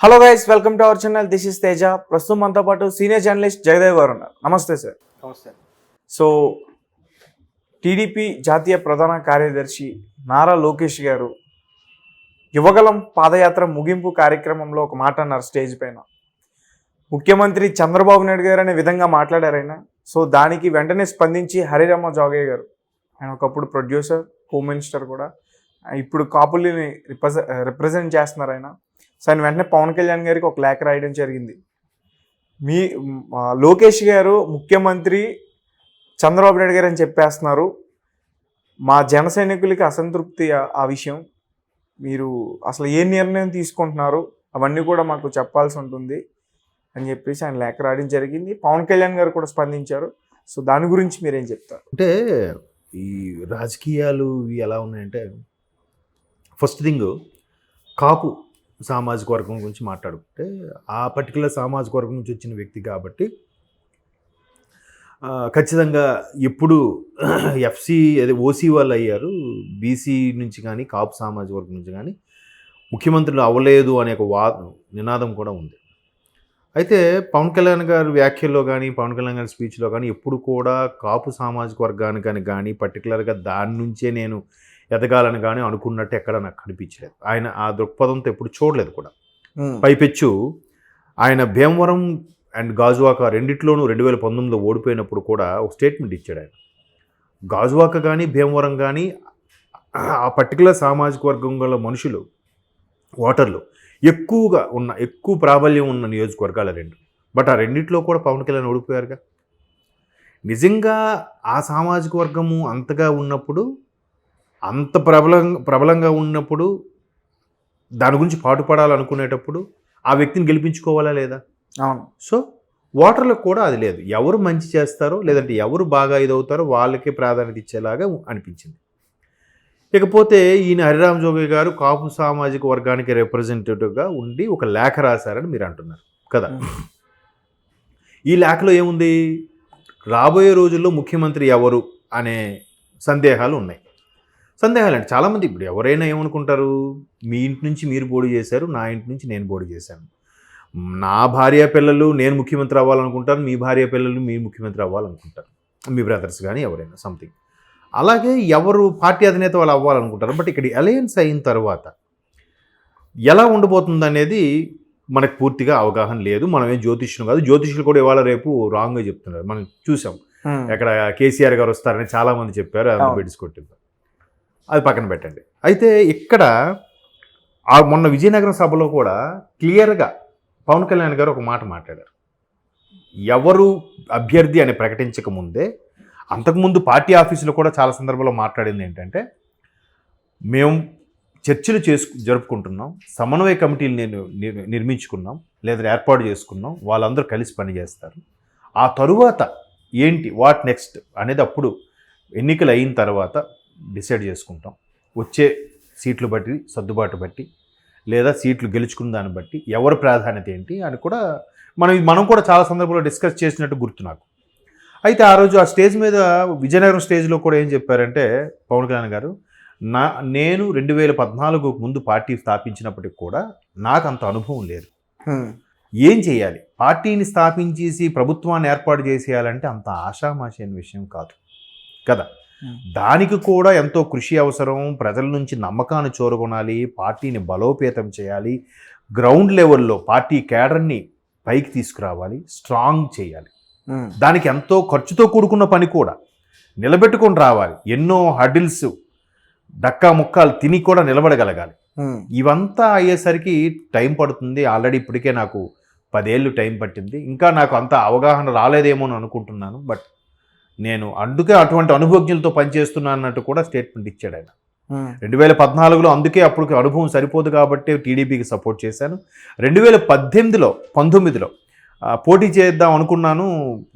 Hello guys, welcome to our channel. This is Teja. ప్రస్తుతం మనతో పాటు సీనియర్ జర్నలిస్ట్ జగదేవ్ గారు ఉన్నారు. నమస్తే సార్. నమస్తే. సో టీడీపీ జాతీయ ప్రధాన కార్యదర్శి నారా లోకేష్ గారు యువగలం పాదయాత్ర ముగింపు కార్యక్రమంలో ఒక మాట అన్నారు స్టేజ్ పైన. ముఖ్యమంత్రి చంద్రబాబు నాయుడు గారు అనే విధంగా మాట్లాడారు ఆయన. సో దానికి వెంటనే స్పందించి హరిరామ జోగయ్య గారు, ఆయన ఒకప్పుడు ప్రొడ్యూసర్, హోమ్ మినిస్టర్ కూడా, ఇప్పుడు కాపుల్ని రిప్రజెంట్ చేస్తున్నారు ఆయన. సో ఆయన వెంటనే పవన్ కళ్యాణ్ గారికి ఒక లేఖ రాయడం జరిగింది. లోకేష్ గారు ముఖ్యమంత్రి చంద్రబాబు నాయుడు గారు అని చెప్పేస్తున్నారు, మా జన సైనికులకి అసంతృప్తి ఆ విషయం, మీరు అసలు ఏ నిర్ణయం తీసుకుంటున్నారు అవన్నీ కూడా మాకు చెప్పాల్సి ఉంటుంది అని చెప్పేసి ఆయన లేఖ రాయడం జరిగింది. పవన్ కళ్యాణ్ గారు కూడా స్పందించారు. సో దాని గురించి మీరేం చెప్తారు? అంటే ఈ రాజకీయాలు ఎలా ఉన్నాయంటే, ఫస్ట్ థింగ్ కాపు సామాజిక వర్గం గురించి మాట్లాడుకుంటే, ఆ పర్టికులర్ సామాజిక వర్గం నుంచి వచ్చిన వ్యక్తి కాబట్టి ఖచ్చితంగా ఎప్పుడు ఎఫ్సి అదే ఓసీ వాళ్ళు అయ్యారు, బీసీ నుంచి కానీ కాపు సామాజిక వర్గం నుంచి కానీ ముఖ్యమంత్రులు అవ్వలేదు అనే ఒక నినాదం కూడా ఉంది. అయితే పవన్ కళ్యాణ్ గారి వ్యాఖ్యల్లో కానీ పవన్ కళ్యాణ్ గారి స్పీచ్లో కానీ ఎప్పుడు కూడా కాపు సామాజిక వర్గానికి కానీ పర్టికులర్గా దాని నుంచే నేను ఎదగాలని కానీ అనుకున్నట్టు ఎక్కడ నాకు కనిపించలేదు. ఆయన ఆ దృక్పథంతో ఎప్పుడు చూడలేదు కూడా. పైపెచ్చు ఆయన భీమవరం అండ్ గాజువాక రెండిట్లోనూ 2019లో ఓడిపోయినప్పుడు కూడా ఒక స్టేట్మెంట్ ఇచ్చాడు ఆయన. గాజువాక కానీ భీమవరం కానీ ఆ పర్టికులర్ సామాజిక వర్గం గల మనుషులు, ఓటర్లు ఎక్కువ ప్రాబల్యం ఉన్న నియోజకవర్గాల రెండు. బట్ ఆ రెండిట్లో కూడా పవన్ కళ్యాణ్ ఓడిపోయారుగా. నిజంగా ఆ సామాజిక వర్గము అంతగా ఉన్నప్పుడు, అంత ప్రబలంగా ఉన్నప్పుడు, దాని గురించి పాటుపడాలనుకునేటప్పుడు ఆ వ్యక్తిని గెలిపించుకోవాలా లేదా? అవును. సో ఓటర్లకు కూడా అది లేదు. ఎవరు మంచి చేస్తారో లేదంటే ఎవరు బాగా ఇదవుతారో వాళ్ళకే ప్రాధాన్యత ఇచ్చేలాగా అనిపించింది. ఇకపోతే ఈయన హరిరామ జోగయ్య గారు కాపు సామాజిక వర్గానికి రిప్రజెంటేటివ్గా ఉండి ఒక లేఖ రాశారని మీరు అంటున్నారు కదా. ఈ లేఖలో ఏముంది? రాబోయే రోజుల్లో ముఖ్యమంత్రి ఎవరు అనే సందేహాలు ఉన్నాయి. సందేహాలు అంటే చాలామంది ఇప్పుడు ఎవరైనా ఏమనుకుంటారు, మీ ఇంటి నుంచి మీరు పోటీ చేశారు, నా ఇంటి నుంచి నేను పోటీ చేశాను, నా భార్య పిల్లలు నేను ముఖ్యమంత్రి అవ్వాలనుకుంటారు, మీ భార్య పిల్లలు మీరు ముఖ్యమంత్రి అవ్వాలనుకుంటారు, మీ బ్రదర్స్ కానీ ఎవరైనా సంథింగ్. అలాగే ఎవరు పార్టీ అధినేత వాళ్ళు అవ్వాలనుకుంటారు. బట్ ఇక్కడ అలయన్స్ అయిన తర్వాత ఎలా ఉండబోతుంది అనేది మనకు పూర్తిగా అవగాహన లేదు. మనమే జ్యోతిష్యం కాదు, జ్యోతిష్యులు కూడా ఇవాళ రేపు రాంగ్గా చెప్తున్నారు. మనం చూసాం, ఎక్కడ కేసీఆర్ గారు వస్తారని చాలామంది చెప్పారు, అది బెడ్స్ కొట్టింది, అది పక్కన పెట్టండి. అయితే ఇక్కడ మొన్న విజయనగరం సభలో కూడా క్లియర్గా పవన్ కళ్యాణ్ గారు ఒక మాట మాట్లాడారు. ఎవరు అభ్యర్థి అని ప్రకటించక ముందే, అంతకుముందు పార్టీ ఆఫీసులో కూడా చాలా సందర్భాల్లో మాట్లాడింది ఏంటంటే, మేము చర్చలు జరుపుకుంటున్నాం, సమన్వయ కమిటీలు నిర్మించుకున్నాం లేదా ఏర్పాటు చేసుకున్నాం, వాళ్ళందరూ కలిసి పనిచేస్తారు, ఆ తరువాత ఏంటి వాట్ నెక్స్ట్ అనేది అప్పుడు ఎన్నికలు అయిన తర్వాత డిసైడ్ చేసుకుంటాం, వచ్చే సీట్లు బట్టి సర్దుబాటు బట్టి లేదా సీట్లు గెలుచుకున్న దాన్ని బట్టి ఎవరి ప్రాధాన్యత ఏంటి అని కూడా మనం కూడా చాలా సందర్భంలో డిస్కస్ చేసినట్టు గుర్తు నాకు. అయితే ఆ రోజు ఆ స్టేజ్ మీద విజయనగరం స్టేజ్లో కూడా ఏం చెప్పారంటే పవన్ కళ్యాణ్ గారు, నేను 2014 ముందు పార్టీ స్థాపించినప్పటికి కూడా నాకు అంత అనుభవం లేదు, ఏం చేయాలి, పార్టీని స్థాపించేసి ప్రభుత్వాన్ని ఏర్పాటు చేసేయాలంటే అంత ఆషామాషి అనే విషయం కాదు కదా. దానికి కూడా ఎంతో కృషి అవసరం, ప్రజల నుంచి నమ్మకాన్ని చూరగొనాలి, పార్టీని బలోపేతం చేయాలి, గ్రౌండ్ లెవెల్లో పార్టీ క్యాడర్ని పైకి తీసుకురావాలి, స్ట్రాంగ్ చేయాలి. దానికి ఎంతో ఖర్చుతో కూడుకున్న పని కూడా, నిలబెట్టుకొని రావాలి, ఎన్నో హడిల్స్ డక్కా ముక్కాలు తిని కూడా నిలబడగలగాలి. ఇవంతా అయ్యేసరికి టైం పడుతుంది. ఆల్రెడీ ఇప్పటికే నాకు 10 ఏళ్ళు టైం పట్టింది, ఇంకా నాకు అంత అవగాహన రాలేదేమో అని అనుకుంటున్నాను. బట్ నేను అందుకే అటువంటి అనుభవజ్ఞులతో పనిచేస్తున్నా అన్నట్టు కూడా స్టేట్మెంట్ ఇచ్చాడు ఆయన. 2014లో అందుకే అప్పుడు అనుభవం సరిపోదు కాబట్టి టీడీపీకి సపోర్ట్ చేశాను. 2019లో పోటీ చేద్దాం అనుకున్నాను,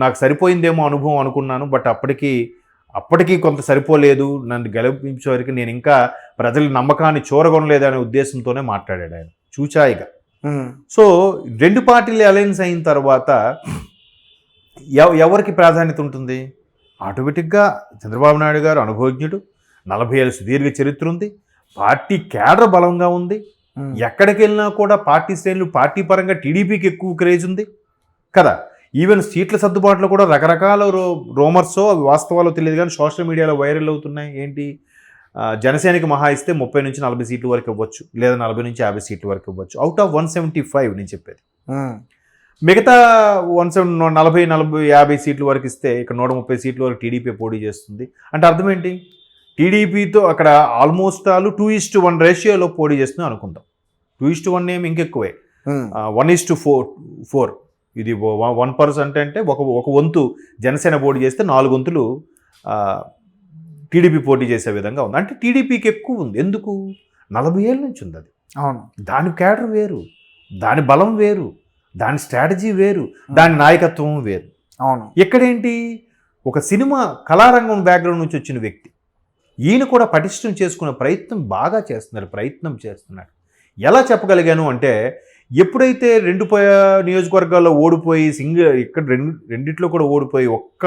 నాకు సరిపోయిందేమో అనుభవం అనుకున్నాను. బట్ అప్పటికీ కొంత సరిపోలేదు, నన్ను గెలిపించే వరకు నేను ఇంకా ప్రజల నమ్మకాన్ని చూరగొనలేదనే ఉద్దేశంతోనే మాట్లాడాడు ఆయన చూచాయిగా. సో రెండు పార్టీలు అలయన్స్ అయిన తర్వాత ఎవరికి ప్రాధాన్యత ఉంటుంది? ఆటోమేటిక్గా చంద్రబాబు నాయుడు గారు అనుభవజ్ఞుడు, 40 ఏళ్ళ సుదీర్ఘ చరిత్ర ఉంది, పార్టీ క్యాడర్ బలంగా ఉంది, ఎక్కడికి వెళ్ళినా కూడా పార్టీ శ్రేణులు పార్టీ పరంగా టీడీపీకి ఎక్కువ క్రేజ్ ఉంది కదా. ఈవెన్ సీట్ల సర్దుబాటులో కూడా రకరకాల రోమర్సో అవి వాస్తవాలో తెలియదు కానీ సోషల్ మీడియాలో వైరల్ అవుతున్నాయి. ఏంటి, జనసేనకి మహా ఇస్తే 30 నుంచి 40 సీట్ల వరకు ఇవ్వచ్చు, లేదా 40 నుంచి 50 సీట్ల వరకు ఇవ్వచ్చు. అవుట్ ఆఫ్ 175 నేను చెప్పేది. మిగతా 40-50 సీట్ల వరకు ఇస్తే ఇక్కడ 130 సీట్ల వరకు టీడీపీ పోటీ చేస్తుంది. అంటే అర్థం ఏంటి, టీడీపీతో అక్కడ ఆల్మోస్ట్ ఆల్ 2:1 రేషియోలో పోటీ చేస్తుంది అనుకుందాం. 2:1 ఏమి ఇంకెక్కువే, 1:4. ఇది 1% అంటే ఒక వంతు జనసేన పోటీ చేస్తే 4 వంతులు టీడీపీ పోటీ చేసే విధంగా ఉంది. అంటే టీడీపీకి ఎక్కువ ఉంది. ఎందుకు, 40 ఏళ్ళ నుంచి ఉంది అది. అవును, దాని క్యాడర్ వేరు, దాని బలం వేరు, దాని స్ట్రాటజీ వేరు, దాని నాయకత్వం వేరు. అవును, ఎక్కడేంటి, ఒక సినిమా కళారంగం బ్యాక్గ్రౌండ్ నుంచి వచ్చిన వ్యక్తి ఈయన కూడా పటిష్టం చేసుకునే ప్రయత్నం చేస్తున్నాడు. ఎలా చెప్పగలిగాను అంటే, ఎప్పుడైతే 2 నియోజకవర్గాల్లో ఓడిపోయి ఇక్కడ రెండిట్లో కూడా ఓడిపోయి ఒక్క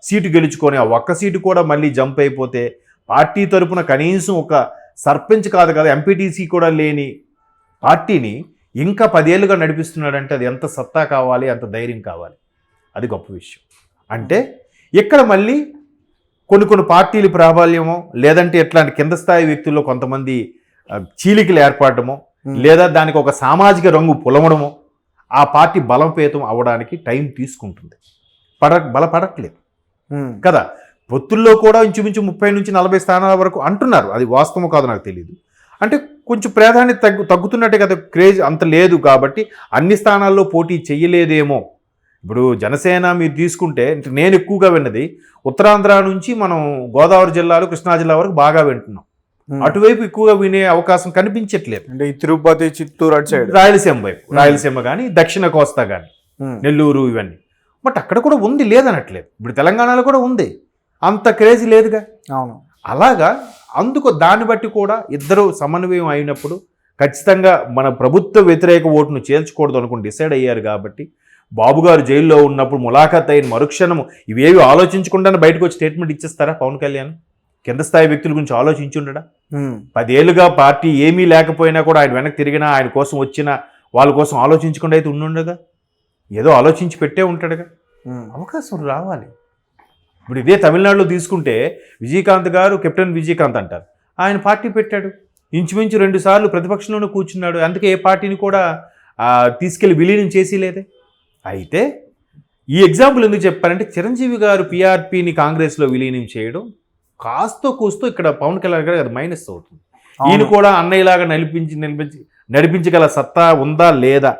సీటు గెలుచుకొని ఆ ఒక్క సీటు కూడా మళ్ళీ జంప్ అయిపోతే పార్టీ తరపున కనీసం ఒక సర్పంచ్ కాదు కదా ఎంపీటీసీ కూడా లేని పార్టీని ఇంకా 10 ఏళ్ళుగా నడిపిస్తున్నాడంటే అది ఎంత సత్తా కావాలి, ఎంత ధైర్యం కావాలి. అది గొప్ప విషయం. అంటే ఇక్కడ మళ్ళీ కొన్ని పార్టీలు ప్రాబల్యమో, లేదంటే ఇట్లాంటి కింద స్థాయి వ్యక్తుల్లో కొంతమంది చీలికలు ఏర్పడటమో, లేదా దానికి ఒక సామాజిక రంగు పులమడమో ఆ పార్టీ బలోపేతం అవ్వడానికి టైం తీసుకుంటుంది. బలపడట్లేదు కదా. పొత్తుల్లో కూడా ఇంచుమించు 30 నుంచి 40 స్థానాల వరకు అంటున్నారు. అది వాస్తవం కాదు నాకు తెలియదు. అంటే కొంచెం ప్రాధాన్యత తగ్గుతున్నట్టే కదా, క్రేజ్ అంత లేదు కాబట్టి అన్ని స్థానాల్లో పోటీ చెయ్యలేదేమో. ఇప్పుడు జనసేన మీరు తీసుకుంటే నేను ఎక్కువగా విన్నది ఉత్తరాంధ్ర నుంచి మనం గోదావరి జిల్లాలు, కృష్ణా జిల్లా వరకు బాగా వింటున్నాం. అటువైపు ఎక్కువగా వినే అవకాశం కనిపించట్లేదు. అంటే ఈ తిరుపతి, చిత్తూరు అటు సైడ్, రాయలసీమ వైపు, రాయలసీమ కానీ దక్షిణ కోస్తా కానీ, నెల్లూరు ఇవన్నీ. బట్ అక్కడ కూడా ఉంది, లేదనట్లేదు. ఇప్పుడు తెలంగాణలో కూడా ఉంది, అంత క్రేజీ లేదుగా. అవును, అలాగా అందుకు దాన్ని బట్టి కూడా ఇద్దరు సమన్వయం అయినప్పుడు ఖచ్చితంగా మన ప్రభుత్వ వ్యతిరేక ఓటును చేర్చకూడదు అనుకుని డిసైడ్ అయ్యారు. కాబట్టి బాబు గారు జైల్లో ఉన్నప్పుడు ములాఖాత్ అయిన మరుక్షణము ఇవేవి ఆలోచించకుండానే బయటకు వచ్చి స్టేట్మెంట్ ఇచ్చేస్తారా పవన్ కళ్యాణ్? కింద స్థాయి వ్యక్తుల గురించి ఆలోచించి ఉండడా? 10 ఏళ్ళుగా పార్టీ ఏమీ లేకపోయినా కూడా ఆయన వెనక్కి తిరిగినా, ఆయన కోసం వచ్చిన వాళ్ళ కోసం ఆలోచించకుండా అయితే ఉండుండగా, ఏదో ఆలోచించి పెట్టే ఉంటాడుగా. అవకాశం రావాలి. ఇప్పుడు ఇదే తమిళనాడులో తీసుకుంటే విజయకాంత్ గారు, కెప్టెన్ విజయకాంత్ అంటారు, ఆయన పార్టీ పెట్టాడు, ఇంచుమించు 2 సార్లు ప్రతిపక్షంలోనే కూర్చున్నాడు. అందుకే ఏ పార్టీని కూడా తీసుకెళ్లి విలీనం చేసి లేదే. అయితే ఈ ఎగ్జాంపుల్ ఎందుకు చెప్పారంటే, చిరంజీవి గారు పీఆర్పీని కాంగ్రెస్లో విలీనం చేయడం కాస్తో కూస్తో ఇక్కడ పవన్ కళ్యాణ్ గారు అది మైనస్ అవుతుంది. ఈయన కూడా అన్నయ్యలాగా నడిపించగల సత్తా ఉందా లేదా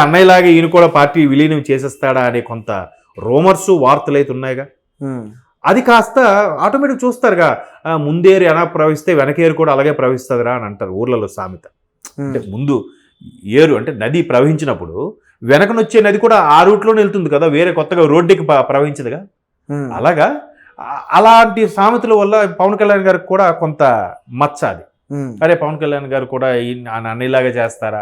అన్నయ్యలాగా ఈయన కూడా పార్టీ విలీనం చేసేస్తాడా అనే కొంత రూమర్స్, వార్తలు అయితే ఉన్నాయిగా. అది కాస్త ఆటోమేటిక్ చూస్తారుగా, ముందేరు ఎలా ప్రవహిస్తే వెనకేరు కూడా అలాగే ప్రవహిస్తుందిరా అని అంటారు ఊర్లలో సామెత. అంటే ముందు ఏరు అంటే నది ప్రవహించినప్పుడు వెనకనొచ్చే నది కూడా ఆ రూట్లోనే వెళ్తుంది కదా, వేరే కొత్తగా రోడ్డుకి ప్రవహించదుగా. అలాగా అలాంటి సామెతల వల్ల పవన్ కళ్యాణ్ గారికి కూడా కొంత మచ్చ అది. అరే పవన్ కళ్యాణ్ గారు కూడా అన్నిలాగా చేస్తారా,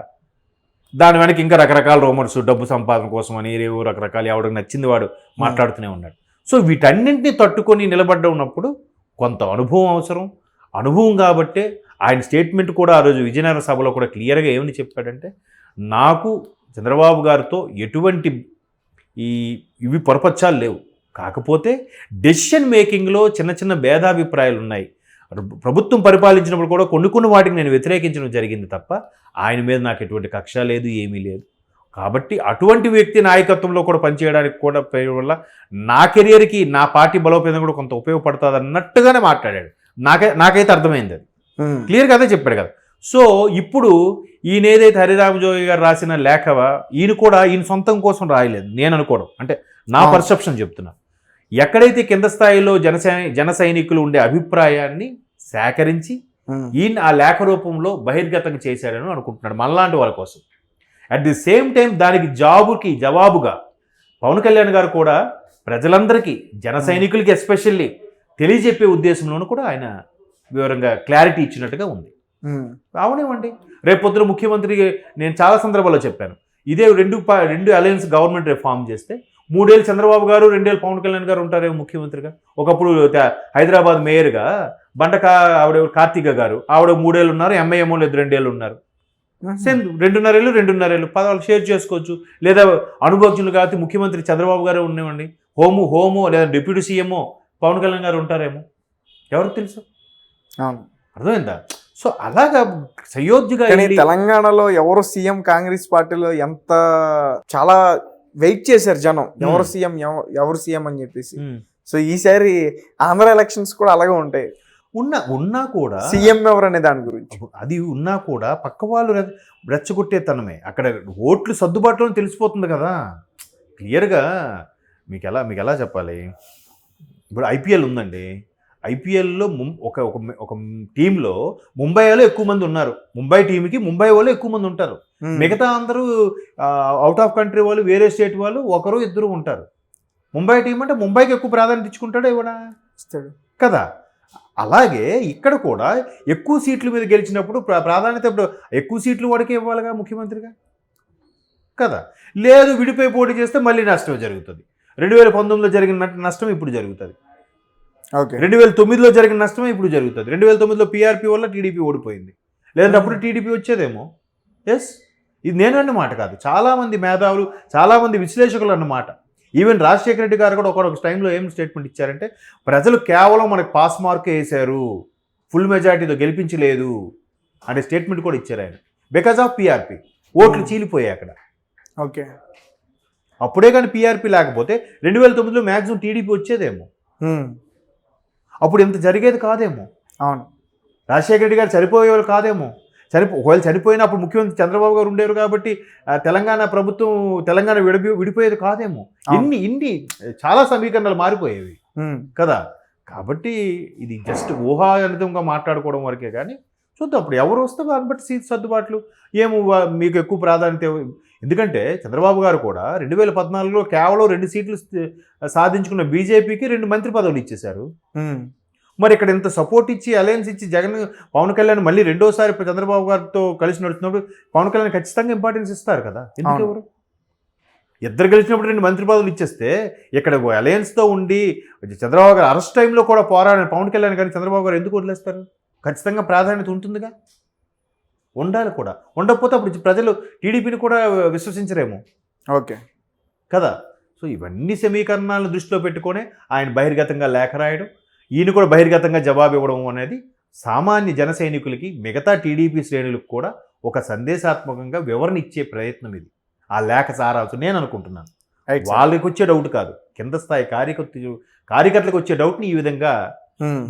దాని వెనక ఇంకా రకరకాల రూమర్స్, డబ్బు సంపాదన కోసం అని రకరకాల ఎవరికి నచ్చింది వాడు మాట్లాడుతూనే ఉన్నాడు. సో వీటన్నింటినీ తట్టుకొని నిలబడ్డ ఉన్నప్పుడు కొంత అనుభవం అవసరం. అనుభవం కాబట్టే ఆయన స్టేట్మెంట్ కూడా ఆ రోజు విజయనగరం సభలో కూడా క్లియర్గా ఏమని చెప్పాడంటే, నాకు చంద్రబాబు గారితో ఎటువంటి ఇవి పొరపచ్చాలు లేవు, కాకపోతే డెసిషన్ మేకింగ్లో చిన్న భేదాభిప్రాయాలు ఉన్నాయి. ప్రభుత్వం పరిపాలించినప్పుడు కూడా కొన్ని వాటికి నేను వ్యతిరేకించడం జరిగింది తప్ప ఆయన మీద నాకు ఎటువంటి కక్ష లేదు, ఏమీ లేదు. కాబట్టి అటువంటి వ్యక్తి నాయకత్వంలో కూడా పనిచేయడానికి కూడా వల్ల నా కెరియర్కి, నా పార్టీ బలోపేతం కూడా కొంత ఉపయోగపడుతుంది అన్నట్టుగానే మాట్లాడాడు. నాకైతే అర్థమైంది, అది క్లియర్గా అదే చెప్పాడు కదా. సో ఇప్పుడు ఈయన ఏదైతే హరిరామజోగి గారు రాసిన లేఖ, ఈయన సొంతం కోసం రాయలేదు నేను అనుకోవడం, అంటే నా పర్సెప్షన్ చెప్తున్నా. ఎక్కడైతే కింద స్థాయిలో జన సైనికులు ఉండే అభిప్రాయాన్ని సేకరించి ఈయన ఆ లేఖ రూపంలో బహిర్గతం చేశాడని అనుకుంటున్నాడు మనలాంటి వాళ్ళ కోసం. అట్ ది సేమ్ టైం దానికి జవాబుగా పవన్ కళ్యాణ్ గారు కూడా ప్రజలందరికీ, జన సైనికులకి ఎస్పెషల్లీ తెలియజెప్పే ఉద్దేశంలోనూ కూడా ఆయన వివరంగా క్లారిటీ ఇచ్చినట్టుగా ఉంది. అవునేమండి, రేపొద్దున ముఖ్యమంత్రి, నేను చాలా సందర్భాల్లో చెప్పాను, ఇదే రెండు అలయన్స్ గవర్నమెంట్ ఫామ్ చేస్తే 3 ఏళ్ళు చంద్రబాబు గారు, 2 ఏళ్ళు పవన్ కళ్యాణ్ గారు ఉంటారేమో ముఖ్యమంత్రిగా. ఒకప్పుడు హైదరాబాద్ మేయర్గా ఆవిడ కార్తీక గారు, ఆవిడ 3 ఏళ్ళు ఉన్నారు, ఎంఐఎంఓలు 2 ఏళ్ళు ఉన్నారు. సేమ్ 2.5 ఏళ్ళు 2.5 ఏళ్ళు పదవులు షేర్ చేసుకోవచ్చు. లేదా అనుభవజ్ఞులు కాబట్టి ముఖ్యమంత్రి చంద్రబాబు గారు ఉండేవండి, హోము లేదా డిప్యూటీ సీఎంఓ పవన్ కళ్యాణ్ గారు ఉంటారేమో, ఎవరికి తెలుసు. అవును. అర్థమైందా? సో అలాగా సయోధ్యగా కానీ తెలంగాణలో ఎవరు సీఎం కాంగ్రెస్ పార్టీలో ఎంత చాలా వెయిట్ చేశారు జనం, ఎవరు సీఎం ఎవరు సీఎం అని చెప్పేసి. సో ఈసారి ఆంధ్ర ఎలక్షన్స్ కూడా అలాగే ఉంటాయి. ఉన్నా కూడా సీఎం ఎవరు అనే దాని గురించి అది ఉన్నా కూడా పక్క వాళ్ళు రెచ్చగొట్టే తనమే. అక్కడ ఓట్లు సర్దుబాటులో తెలిసిపోతుంది కదా క్లియర్గా. మీకు ఎలా చెప్పాలి, ఇప్పుడు ఐపీఎల్ ఉందండి. ఐపీఎల్లో ఒక టీంలో ముంబై వాళ్ళు ఎక్కువ మంది ఉన్నారు. ముంబై టీంకి ముంబై వాళ్ళు ఎక్కువ మంది ఉంటారు. మిగతా అందరూ అవుట్ ఆఫ్ కంట్రీ వాళ్ళు, వేరే స్టేట్ వాళ్ళు ఒకరు ఇద్దరు ఉంటారు. ముంబై టీం అంటే ముంబైకి ఎక్కువ ప్రాధాన్యత ఇచ్చుకుంటాడు ఎవడా ఇస్తాడు కదా. అలాగే ఇక్కడ కూడా ఎక్కువ సీట్ల మీద గెలిచినప్పుడు ప్రాధాన్యత ఇప్పుడు ఎక్కువ సీట్లు వాడికి ఇవ్వాలిగా ముఖ్యమంత్రిగా కదా. లేదు విడిపోయి పోటీ చేస్తే మళ్ళీ నష్టం జరుగుతుంది. 2019లో జరిగిన నష్టం ఇప్పుడు జరుగుతుంది. ఓకే, 2009లో జరిగిన నష్టమే ఇప్పుడు జరుగుతుంది. 2009లో పీఆర్పీ వల్ల టీడీపీ ఓడిపోయింది. లేదంటే అప్పుడు టీడీపీ వచ్చేదేమో. ఎస్, ఇది నేను అన్నమాట కాదు, చాలామంది మేధావులు, చాలామంది విశ్లేషకులు అన్నమాట. ఈవెన్ రాజశేఖర రెడ్డి గారు కూడా ఒక టైంలో ఏం స్టేట్మెంట్ ఇచ్చారంటే, ప్రజలు కేవలం మనకు పాస్ మార్క్ వేశారు, ఫుల్ మెజార్టీతో గెలిపించలేదు అనే స్టేట్మెంట్ కూడా ఇచ్చారు ఆయన. బికాజ్ ఆఫ్ పీఆర్పీ ఓట్లు చీలిపోయాయి అక్కడ. ఓకే, అప్పుడే కానీ పీఆర్పీ లేకపోతే 2009లో మ్యాక్సిమం టీడీపీ వచ్చేదేమో, అప్పుడు ఇంత జరిగేది కాదేమో. అవును, రాజశేఖర రెడ్డి గారు చనిపోయేవాళ్ళు కాదేమో. ఒకవేళ చనిపోయినప్పుడు ముఖ్యమంత్రి చంద్రబాబు గారు ఉండేవారు కాబట్టి తెలంగాణ ప్రభుత్వం తెలంగాణ విడిపోయేది కాదేమో. ఇన్ని చాలా సమీకరణలు మారిపోయేవి కదా. కాబట్టి ఇది జస్ట్ ఊహాజనితంగా మాట్లాడుకోవడం వరకే కానీ చూద్దాం అప్పుడు ఎవరు వస్తే దాన్ని బట్టి సీట్ సర్దుబాట్లు ఏమో మీకు ఎక్కువ ప్రాధాన్యత. ఎందుకంటే చంద్రబాబు గారు కూడా 2014లో కేవలం 2 సీట్లు సాధించుకున్న బీజేపీకి 2 మంత్రి పదవులు ఇచ్చేశారు. మరి ఇక్కడ ఇంత సపోర్ట్ ఇచ్చి అలయన్స్ ఇచ్చి పవన్ కళ్యాణ్ మళ్ళీ రెండోసారి చంద్రబాబు గారితో కలిసి నడుస్తున్నప్పుడు పవన్ కళ్యాణ్ ఖచ్చితంగా ఇంపార్టెన్స్ ఇస్తారు కదా. ఎందుకెవరు ఇద్దరు గెలిచినప్పుడు 2 మంత్రి పదవులు ఇచ్చేస్తే ఇక్కడ అలయన్స్తో ఉండి చంద్రబాబు గారు అరెస్ట్ టైంలో కూడా పోరాడిన పవన్ కళ్యాణ్ గారిని చంద్రబాబు గారు ఎందుకు వదిలేస్తారు? ఖచ్చితంగా ప్రాధాన్యత ఉంటుందిగా, ఉండాలి కూడా. ఉండకపోతే అప్పుడు ప్రజలు టీడీపీని కూడా విశ్వసించరేమో. ఓకే కదా. సో ఇవన్నీ సమీకరణాలను దృష్టిలో పెట్టుకొని ఆయన బహిర్గతంగా లేఖ రాయడం, ఈయన కూడా బహిర్గతంగా జవాబు ఇవ్వడం అనేది సామాన్య జన సైనికులకి, మిగతా టీడీపీ శ్రేణులకు కూడా ఒక సందేశాత్మకంగా వివరణ ఇచ్చే ప్రయత్నం ఇది. ఆ లేఖ సారాంశం నేను అనుకుంటున్నాను. వాళ్ళకి వచ్చే డౌట్ కాదు, కింద స్థాయి కార్యకర్తలకు వచ్చే డౌట్ని ఈ విధంగా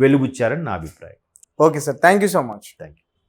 వెలుబుచ్చారని నా అభిప్రాయం. Okay sir, thank you so much. Thank you.